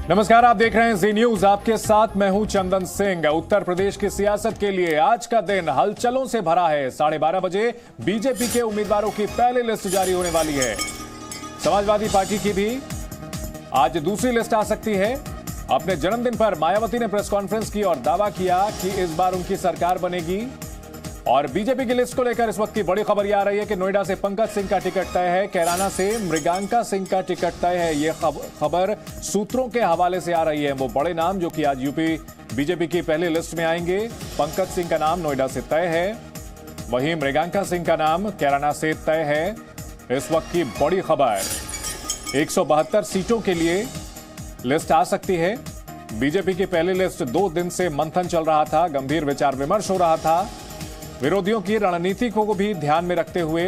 नमस्कार, आप देख रहे हैं जी न्यूज। आपके साथ मैं हूं चंदन सिंह। उत्तर प्रदेश की सियासत के लिए आज का दिन हलचलों से भरा है। 12:30 बजे बीजेपी के उम्मीदवारों की पहली लिस्ट जारी होने वाली है। समाजवादी पार्टी की भी आज दूसरी लिस्ट आ सकती है। अपने जन्मदिन पर मायावती ने प्रेस कॉन्फ्रेंस की और दावा किया कि इस बार उनकी सरकार बनेगी। और बीजेपी की लिस्ट को लेकर इस वक्त की बड़ी खबर यह आ रही है कि नोएडा से पंकज सिंह का टिकट तय है, कैराना से मृगांका सिंह का टिकट तय है। यह खबर सूत्रों के हवाले से आ रही है। वो बड़े नाम जो कि आज यूपी बीजेपी की पहली लिस्ट में आएंगे। पंकज सिंह का नाम नोएडा से तय है, वहीं मृगांका सिंह का नाम कैराना से तय है। इस वक्त की बड़ी खबर, 172 सीटों के लिए लिस्ट आ सकती है। बीजेपी की पहली लिस्ट 2 दिन से मंथन चल रहा था, गंभीर विचार विमर्श हो रहा था। विरोधियों की रणनीति को भी ध्यान में रखते हुए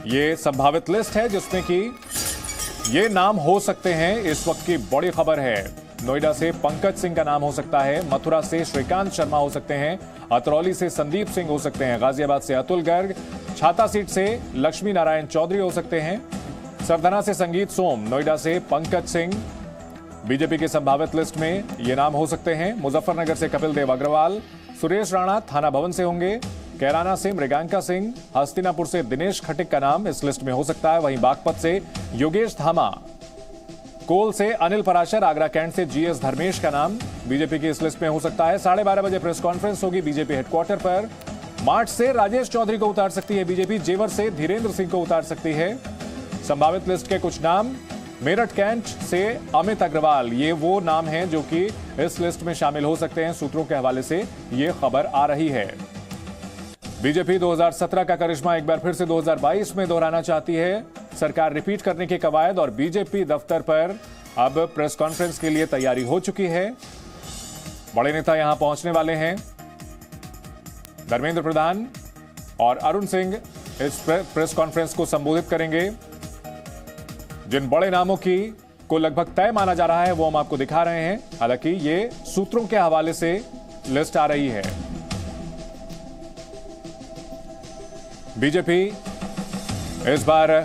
यह संभावित लिस्ट है जिसमें कि ये नाम हो सकते हैं। इस वक्त की बड़ी खबर है, नोएडा से पंकज सिंह का नाम हो सकता है, मथुरा से श्रीकांत शर्मा हो सकते हैं, अतरौली से संदीप सिंह हो सकते हैं, गाजियाबाद से अतुल गर्ग, छाता सीट से लक्ष्मी नारायण चौधरी हो सकते हैं, सरधना से संगीत सोम, नोएडा से पंकज सिंह बीजेपी की संभावित लिस्ट में ये नाम हो सकते हैं। मुजफ्फरनगर से कपिल देव अग्रवाल, सुरेश राणा थाना भवन से होंगे, कैराना से मृगांका सिंह, हस्तिनापुर से दिनेश खटिक का नाम इस लिस्ट में हो सकता है। वहीं बागपत से योगेश धामा, कोल से अनिल पराशर, आगरा कैंट से जीएस धर्मेश का नाम बीजेपी की इस लिस्ट में हो सकता है। 12:30 बजे प्रेस कॉन्फ्रेंस होगी बीजेपी हेडक्वार्टर पर। मार्च से राजेश चौधरी को उतार सकती है बीजेपी, जेवर से धीरेन्द्र सिंह को उतार सकती है। संभावित लिस्ट के कुछ नाम, मेरठ कैंट से अमित अग्रवाल, ये वो नाम हैं जो कि इस लिस्ट में शामिल हो सकते हैं। सूत्रों के हवाले से ये खबर आ रही है। बीजेपी 2017 का करिश्मा एक बार फिर से 2022 में दोहराना चाहती है। सरकार रिपीट करने की कवायद और बीजेपी दफ्तर पर अब प्रेस कॉन्फ्रेंस के लिए तैयारी हो चुकी है। बड़े नेता यहां पहुंचने वाले हैं। धर्मेंद्र प्रधान और अरुण सिंह इस प्रेस कॉन्फ्रेंस को संबोधित करेंगे। जिन बड़े नामों की को लगभग तय माना जा रहा है वो हम आपको दिखा रहे हैं। हालांकि ये सूत्रों के हवाले से लिस्ट आ रही है। बीजेपी इस बार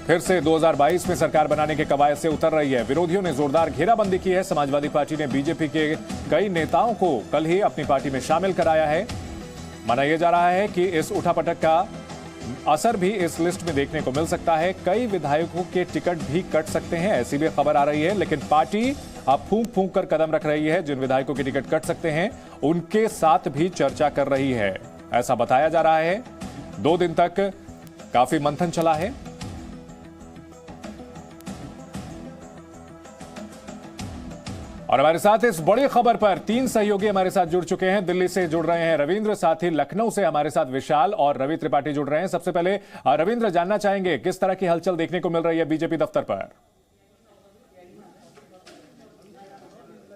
फिर से 2022 में सरकार बनाने के कवायद से उतर रही है। विरोधियों ने जोरदार घेराबंदी की है। समाजवादी पार्टी ने बीजेपी के कई नेताओं को कल ही अपनी पार्टी में शामिल कराया है। माना यह जा रहा है कि इस उठापटक का असर भी इस लिस्ट में देखने को मिल सकता है। कई विधायकों के टिकट भी कट सकते हैं, ऐसी भी खबर आ रही है। लेकिन पार्टी अब फूंक फूंक कर कदम रख रही है। जिन विधायकों के टिकट कट सकते हैं उनके साथ भी चर्चा कर रही है, ऐसा बताया जा रहा है। 2 दिन तक काफी मंथन चला है। और हमारे साथ इस बड़ी खबर पर 3 सहयोगी हमारे साथ जुड़ चुके हैं। दिल्ली से जुड़ रहे हैं रविंद्र, साथ ही लखनऊ से हमारे साथ विशाल और रवि त्रिपाठी जुड़ रहे हैं। सबसे पहले रविंद्र, जानना चाहेंगे किस तरह की हलचल देखने को मिल रही है बीजेपी दफ्तर पर?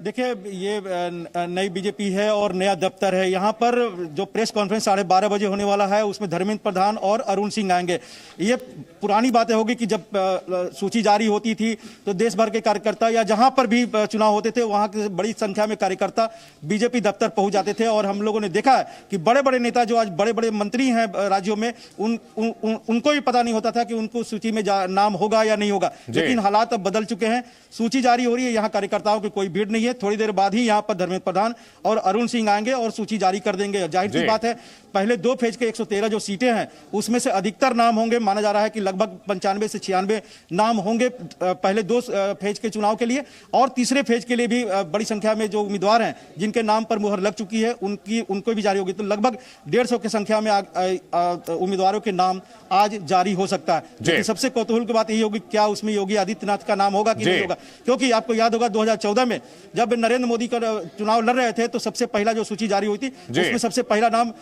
देखिए, ये नई बीजेपी है और नया दफ्तर है। यहाँ पर जो प्रेस कॉन्फ्रेंस 12:30 बजे होने वाला है उसमें धर्मेंद्र प्रधान और अरुण सिंह आएंगे। ये पुरानी बातें होगी कि जब सूची जारी होती थी तो देश भर के कार्यकर्ता या जहाँ पर भी चुनाव होते थे वहाँ की बड़ी संख्या में कार्यकर्ता बीजेपी दफ्तर पहुँच जाते थे। और हम लोगों ने देखा है कि बड़े बड़े नेता जो आज बड़े बड़े मंत्री हैं राज्यों में, उनको भी पता नहीं होता था कि उनको सूची में नाम होगा या नहीं होगा। लेकिन हालात अब बदल चुके हैं, सूची जारी हो रही है, यहाँ कार्यकर्ताओं की कोई भीड़ नहीं है। थोड़ी देर बाद ही यहां पर धर्मेंद्र प्रधान और अरुण सिंह आएंगे और सूची जारी कर देंगे। जाहिर सी बात है, पहले 2 फेज के 113 जो सीटें हैं उसमें से अधिकतर नाम होंगे, माना जा रहा है कि लगभग 95 से 96 नाम होंगे पहले 2 फेज के चुनाव के लिए। और तीसरे फेज के लिए भी बड़ी संख्या में जो उम्मीदवार हैं जिनके नाम पर मुहर लग चुकी है उनको भी जारी होगी। तो लगभग 150 की संख्या में उम्मीदवारों के नाम आज जारी हो सकता है। लेकिन सबसे कौतूहल की बात यही होगी, क्या उसमें योगी आदित्यनाथ का नाम होगा कि नहीं होगा? क्योंकि आपको याद होगा 2014 में जब नरेंद्र मोदी का चुनाव लड़ रहे थे तो सबसे पहला जो सूची जारी हुई थी उसमें सबसे पहला नाम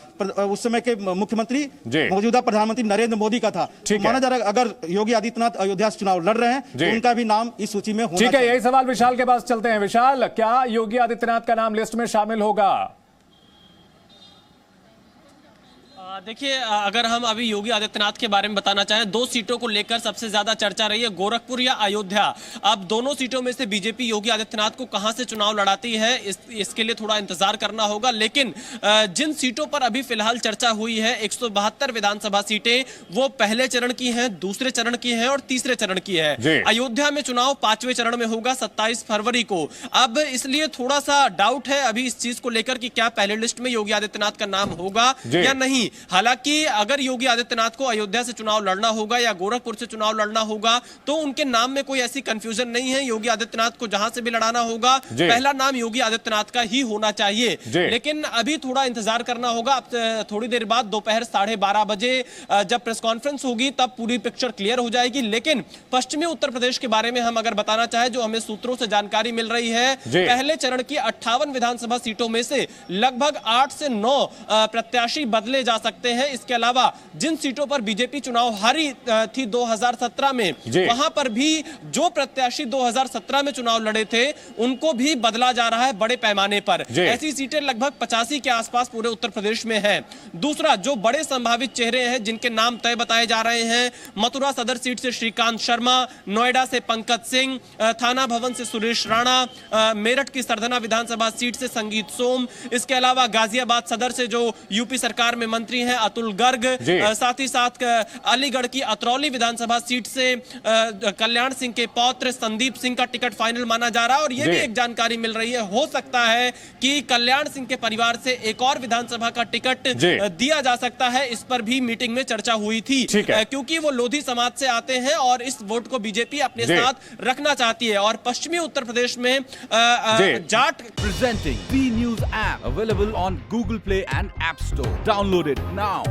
उस समय के मुख्यमंत्री मौजूदा प्रधानमंत्री नरेंद्र मोदी का था। तो माना जा रहा है अगर योगी आदित्यनाथ अयोध्या से चुनाव लड़ रहे हैं तो उनका भी नाम इस सूची में होना चाहिए। ठीक है, यही सवाल विशाल के पास चलते हैं। विशाल, क्या योगी आदित्यनाथ का नाम लिस्ट में शामिल होगा? देखिए, अगर हम अभी योगी आदित्यनाथ के बारे में बताना चाहें, 2 सीटों को लेकर सबसे ज्यादा चर्चा रही है, गोरखपुर या अयोध्या। अब दोनों सीटों में से बीजेपी योगी आदित्यनाथ को कहां से चुनाव लड़ाती है, इसके लिए थोड़ा इंतजार करना होगा। लेकिन जिन सीटों पर अभी फिलहाल चर्चा हुई है, 172 विधानसभा सीटें, वो पहले चरण की हैं, दूसरे चरण की हैं और तीसरे चरण की है। अयोध्या में चुनाव 5वें चरण में होगा 27 फरवरी को। अब इसलिए थोड़ा सा डाउट है अभी इस चीज को लेकर कि क्या पहले लिस्ट में योगी आदित्यनाथ का नाम होगा या नहीं। हालांकि अगर योगी आदित्यनाथ को अयोध्या से चुनाव लड़ना होगा या गोरखपुर से चुनाव लड़ना होगा तो उनके नाम में कोई ऐसी कंफ्यूजन नहीं है। योगी आदित्यनाथ को जहां से भी लड़ाना होगा, पहला नाम योगी आदित्यनाथ का ही होना चाहिए। लेकिन अभी थोड़ा इंतजार करना होगा। अब थोड़ी देर बाद दोपहर 12:30 बजे जब प्रेस कॉन्फ्रेंस होगी तब पूरी पिक्चर क्लियर हो जाएगी। लेकिन पश्चिमी उत्तर प्रदेश के बारे में हम अगर बताना चाहें, जो हमें सूत्रों से जानकारी मिल रही है, पहले चरण की 58 विधानसभा सीटों में से लगभग 8 से 9 प्रत्याशी बदले जा सकते हैं। इसके अलावा जिन सीटों पर बीजेपी चुनाव हारी थी 2017 में, वहां पर भी जो प्रत्याशी 2017 में चुनाव लड़े थे उनको भी बदला जा रहा है बड़े पैमाने पर। ऐसी सीटें लगभग 85 के आसपास पूरे उत्तर प्रदेश में हैं। दूसरा, जो बड़े संभावित चेहरे हैं जिनके नाम तय बताए जा रहे हैं, मथुरा सदर सीट से श्रीकांत शर्मा, नोएडा से पंकज सिंह, थाना भवन से सुरेश राणा, मेरठ की सरधना विधानसभा सीट से संगीत सोम, इसके अलावा गाजियाबाद सदर से जो यूपी सरकार में मंत्री हैं अतुल गर्ग, साथ ही साथ अलीगढ़ की अतरौली विधानसभा सीट से कल्याण सिंह के पौत्र संदीप सिंह का टिकट फाइनल माना जा रहा है। और यह भी एक जानकारी मिल रही है, हो सकता है कि कल्याण सिंह के परिवार से एक और विधानसभा का टिकट दिया जा सकता है। इस पर भी मीटिंग में चर्चा हुई थी, क्योंकि वो लोधी समाज से आते हैं और इस वोट को बीजेपी अपने साथ रखना चाहती है। और पश्चिमी उत्तर प्रदेश में Jat presenting B News app available on Google Play and App Store. Download it now.